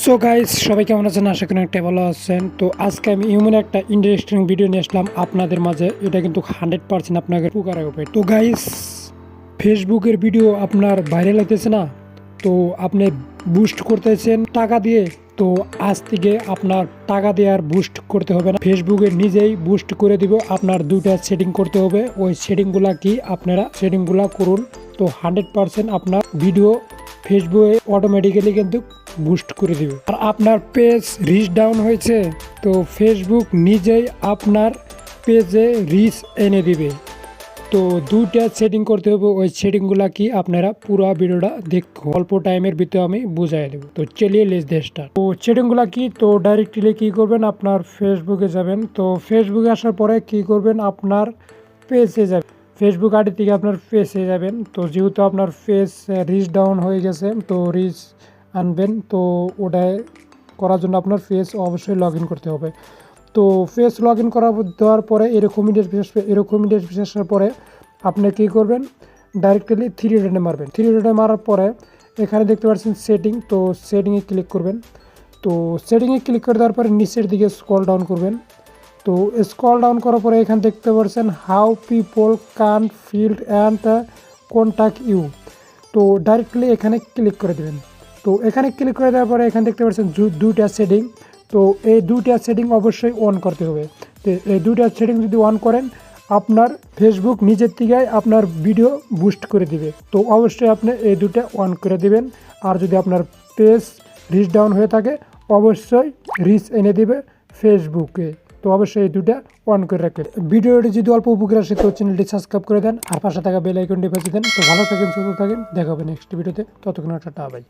So guys সবাই কেমন আছেন? আশা করি একটা ভালো আছেন। তো আজকে আমি এমন একটা ইন্টারেস্টিং ভিডিও নিয়ে আসলাম আপনাদের মাঝে। এটা কিন্তু 100% আপনাকে উপকার হবে। তো গাইস, ফেসবুকের ভিডিও আপনার ভাইরাল হইতেছে না, তো আপনি বুস্ট করতেছেন টাকা দিয়ে। তো আজ থেকে আপনার টাকা দিয়ে আর বুস্ট করতে হবে না, ফেসবুকে নিজেই বুস্ট করে দিব। আপনার দুইটা সেটিং করতে হবে, ওই সেটিংগুলা কি আপনারা সেটিংগুলা করুন। তো 100% আপনার ভিডিও ফেসবুকে অটোমেটিক্যালি কিন্তু বুস্ট করে দিবে। আর আপনার পেজ রিচ ডাউন হয়েছে, তো ফেসবুক নিজেই আপনার পেজে রিচ এনে দিবে। তো দুইটা সেটিং করতে হবে, ওই সেটিংগুলা কি আপনারা পুরো ভিডিওটা দেখুন। অল্প টাইমের ভিতরে আমি বুঝাই দেবো। তো চলিয়ে লেস দে স্টার্ট। তো সেটিংগুলা কি, তো ডাইরেক্টলি কি করবেন, আপনার ফেসবুকে যাবেন। তো ফেসবুকে আসার পরে কি করবেন, আপনার পেজে যাবেন। ফেসবুক আইডি থেকে আপনার পেজে যাবেন। তো যেহেতু আপনার পেজ রিচ ডাউন হয়ে গেছে, তো রিচ আনবেন। তো ওটাই করার জন্য আপনার পেজ অবশ্যই লগ ইন করতে হবে। তো ফেস লগ ইন দেওয়ার পরে এরকম ইন্টারফেস আসার পরে আপনি কী করবেন, ডাইরেক্টলি থ্রি ডটে মারবেন। থ্রি ডটে মারার পরে এখানে দেখতে পাচ্ছেন সেটিং, তো সেটিংয়ে ক্লিক করবেন। তো সেটিংয়ে ক্লিক করে দেওয়ার পরে নিচের দিকে স্ক্রল ডাউন করবেন। তো স্ক্রল ডাউন করার পরে এখানে দেখতে পাচ্ছেন how people can field and contact you. তো ডাইরেক্টলি এখানে ক্লিক করে দেবেন। তো এখানে ক্লিক করে দেওয়ার পরে এখানে দেখতে পাচ্ছেন দুইটা সেটিং। তো এই দুইটা সেটিং অবশ্যই অন করতে হবে। তো এই দুইটা সেটিং যদি অন করেন, আপনার ফেসবুক নিজের থেকেই আপনার ভিডিও বুস্ট করে দিবে। তো অবশ্যই আপনি এই দুটো অন করে দিবেন। আর যদি আপনার পেজ রিচ ডাউন হয়ে থাকে, অবশ্যই রিচ এনে দিবে ফেসবুকে। তো অবশ্যই এই দুটা অন করে রাখবেন। ভিডিওটি যদি অল্প উপকার আসে তো চ্যানেলটি সাবস্ক্রাইব করে দেন, আর পাশে থাকা বেল আইকনটি বাজিয়ে দেন। তো ভালো থাকেন, সুস্থ থাকেন, দেখা হবে নেক্সট ভিডিওতে। ততক্ষণ টাটা, বাই।